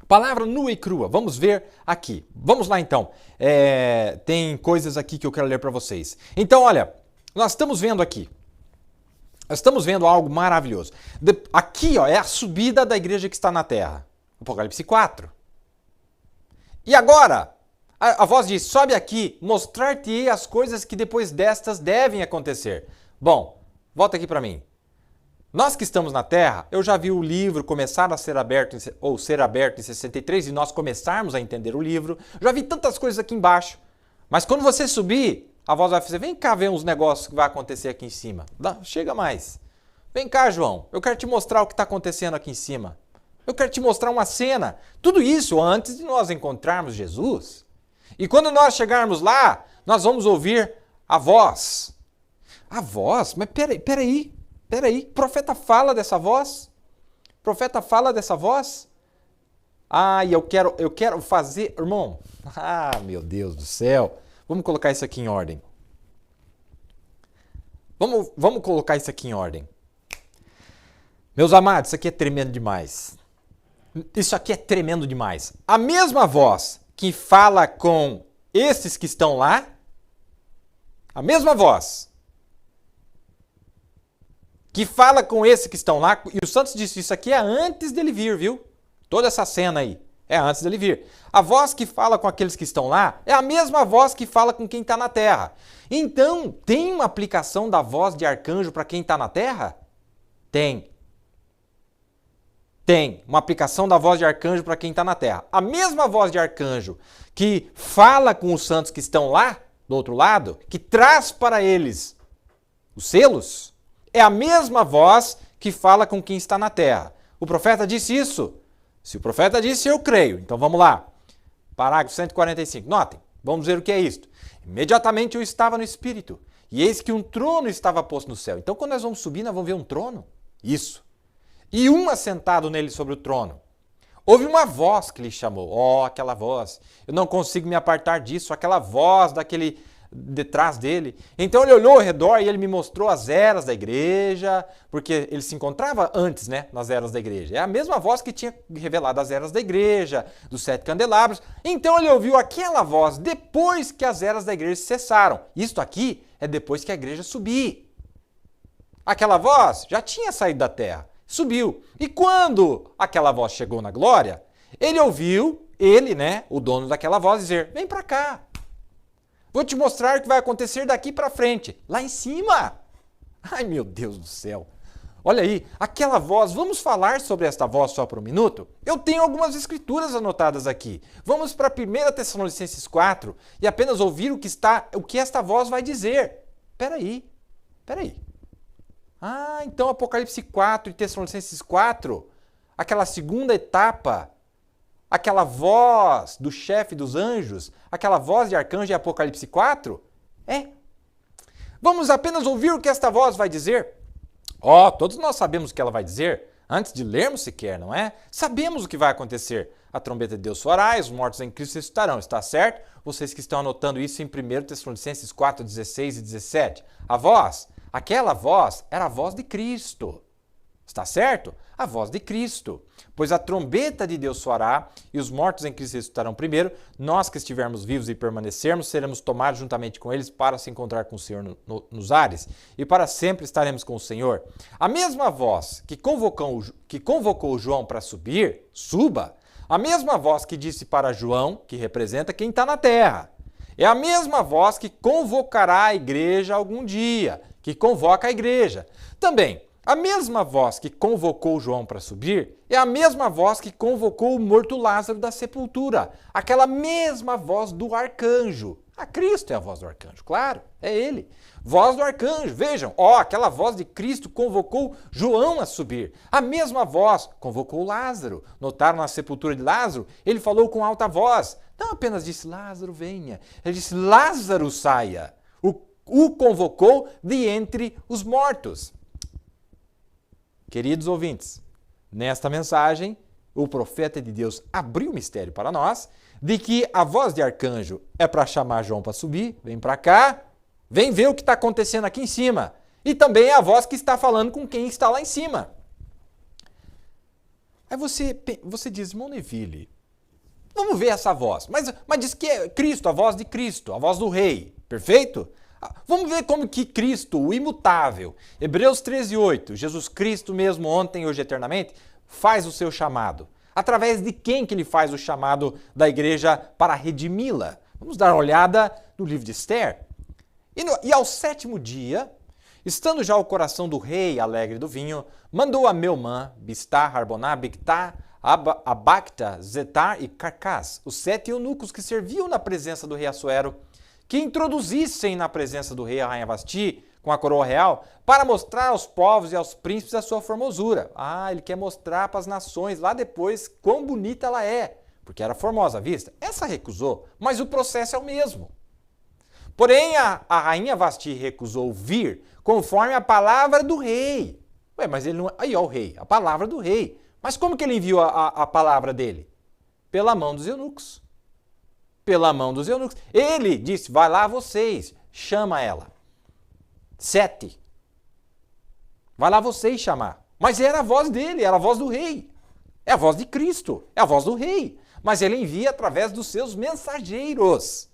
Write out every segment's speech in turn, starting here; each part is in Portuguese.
Palavra nua e crua. Vamos ver aqui. Vamos lá então. Tem coisas aqui que eu quero ler para vocês. Então, olha, nós estamos vendo aqui. Nós estamos vendo algo maravilhoso. Aqui, ó, é a subida da igreja que está na terra. Apocalipse 4. E agora, a voz diz, sobe aqui, mostrar-te-ei as coisas que depois destas devem acontecer. Bom, volta aqui para mim. Nós que estamos na Terra, eu já vi o livro começar a ser aberto, ou ser aberto em 63, e nós começarmos a entender o livro. Já vi tantas coisas aqui embaixo. Mas quando você subir, a voz vai dizer, vem cá ver uns negócios que vai acontecer aqui em cima. Chega mais. Vem cá, João, eu quero te mostrar o que está acontecendo aqui em cima. Eu quero te mostrar uma cena. Tudo isso antes de nós encontrarmos Jesus. E quando nós chegarmos lá, nós vamos ouvir a voz. A voz? Mas peraí. O profeta fala dessa voz? O profeta fala dessa voz? Ah, e eu quero fazer... Irmão, meu Deus do céu. Vamos colocar isso aqui em ordem. Vamos colocar isso aqui em ordem. Meus amados, isso aqui é tremendo demais. Isso aqui é tremendo demais. A mesma voz que fala com esses que estão lá, a mesma voz que fala com esses que estão lá, e o Santos disse, isso aqui é antes dele vir, viu? Toda essa cena aí é antes dele vir. A voz que fala com aqueles que estão lá é a mesma voz que fala com quem está na terra. Então, tem uma aplicação da voz de arcanjo para quem está na terra? Tem. Tem uma aplicação da voz de arcanjo para quem está na terra. A mesma voz de arcanjo que fala com os santos que estão lá, do outro lado, que traz para eles os selos, é a mesma voz que fala com quem está na terra. O profeta disse isso. Se o profeta disse, eu creio. Então vamos lá. Parágrafo 145. Notem, vamos ver o que é isto. Imediatamente eu estava no Espírito, e eis que um trono estava posto no céu. Então quando nós vamos subir, nós vamos ver um trono. Isso. E um assentado nele sobre o trono. Houve uma voz que lhe chamou. Aquela voz. Eu não consigo me apartar disso. Aquela voz daquele detrás dele. Então ele olhou ao redor e ele me mostrou as eras da igreja, porque ele se encontrava antes, né, nas eras da igreja. É a mesma voz que tinha revelado as eras da igreja, dos 7 candelabros. Então ele ouviu aquela voz depois que as eras da igreja cessaram. Isto aqui é depois que a igreja subir. Aquela voz já tinha saído da terra, subiu. E quando aquela voz chegou na glória, ele ouviu, o dono daquela voz, dizer, vem para cá. Vou te mostrar o que vai acontecer daqui para frente, lá em cima. Ai, meu Deus do céu. Olha aí, aquela voz, vamos falar sobre esta voz só por um minuto? Eu tenho algumas escrituras anotadas aqui. Vamos para 1 Tessalonicenses 4 e apenas ouvir o que esta voz vai dizer. Peraí. Então Apocalipse 4 e Tessalonicenses 4, aquela segunda etapa, aquela voz do chefe dos anjos, aquela voz de arcanjo em Apocalipse 4? Vamos apenas ouvir o que esta voz vai dizer? Todos nós sabemos o que ela vai dizer, antes de lermos sequer, não é? Sabemos o que vai acontecer. A trombeta de Deus soará e os mortos em Cristo ressuscitarão, está certo? Vocês que estão anotando isso em 1 Tessalonicenses 4, 16 e 17. Aquela voz era a voz de Cristo. Está certo? A voz de Cristo. Pois a trombeta de Deus soará e os mortos em Cristo ressuscitarão primeiro. Nós que estivermos vivos e permanecermos, seremos tomados juntamente com eles para se encontrar com o Senhor nos ares. E para sempre estaremos com o Senhor. A mesma voz que convocou João para subir, suba. A mesma voz que disse para João, que representa quem está na terra. É a mesma voz que convocará a igreja algum dia, que convoca a igreja. Também, a mesma voz que convocou João para subir é a mesma voz que convocou o morto Lázaro da sepultura. Aquela mesma voz do arcanjo. Cristo é a voz do arcanjo, claro, é ele. Voz do arcanjo, vejam, aquela voz de Cristo convocou João a subir. A mesma voz convocou Lázaro. Notaram na sepultura de Lázaro? Ele falou com alta voz. Não apenas disse, Lázaro venha. Ele disse, Lázaro saia. O convocou de entre os mortos. Queridos ouvintes, nesta mensagem, o profeta de Deus abriu o mistério para nós de que a voz de arcanjo é para chamar João para subir, vem para cá, vem ver o que está acontecendo aqui em cima. E também é a voz que está falando com quem está lá em cima. Aí você diz, irmão Neville, Vamos ver essa voz. Mas diz que é Cristo, a voz de Cristo, a voz do rei. Perfeito? Vamos ver como que Cristo, o imutável, Hebreus 13:8, Jesus Cristo mesmo ontem, hoje eternamente, faz o seu chamado. Através de quem que ele faz o chamado da igreja para redimi-la? Vamos dar uma olhada no livro de Esther. E ao 7º dia, estando já o coração do rei alegre do vinho, mandou a Meumã, Bistar, Harboná, Bigtá, Abacta, Zetar e Carcás, os 7 eunucos que serviam na presença do rei Assuero, que introduzissem na presença do rei a rainha Vasti, com a coroa real, para mostrar aos povos e aos príncipes a sua formosura. Ele quer mostrar para as nações lá depois quão bonita ela é, porque era formosa à vista. Essa recusou, mas o processo é o mesmo. Porém, a rainha Vasti recusou vir conforme a palavra do rei. Mas ele não... Aí, ó, o rei, a palavra do rei. Mas como que ele enviou a palavra dele? Pela mão dos eunucos. Pela mão dos eunucos. Ele disse, vai lá vocês, chama ela. 7. Vai lá vocês chamar. Mas era a voz dele, era a voz do rei. É a voz de Cristo, é a voz do rei. Mas ele envia através dos seus mensageiros.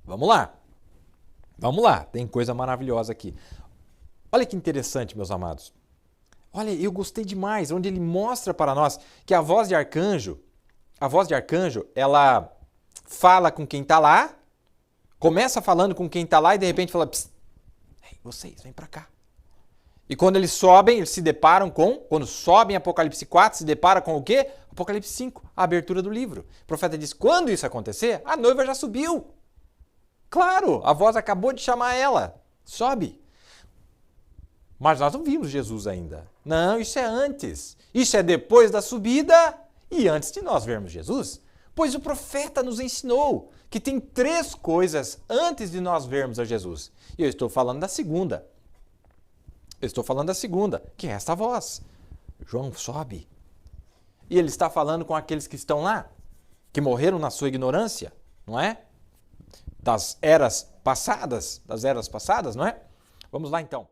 Vamos lá. Vamos lá, tem coisa maravilhosa aqui. Olha que interessante, meus amados. Olha, eu gostei demais, onde ele mostra para nós que a voz de arcanjo, ela fala com quem está lá, começa falando com quem está lá e de repente fala, hey, vocês, vem para cá. E quando eles sobem, eles se deparam quando sobem Apocalipse 4, se depara com o quê? Apocalipse 5, a abertura do livro. O profeta diz, quando isso acontecer, a noiva já subiu. Claro, a voz acabou de chamar ela, sobe. Mas nós não vimos Jesus ainda. Não, isso é antes. Isso é depois da subida e antes de nós vermos Jesus. Pois o profeta nos ensinou que tem 3 coisas antes de nós vermos a Jesus. E eu estou falando da segunda. Que é esta voz. João, sobe. E ele está falando com aqueles que estão lá, que morreram na sua ignorância, não é? Das eras passadas, não é? Vamos lá então.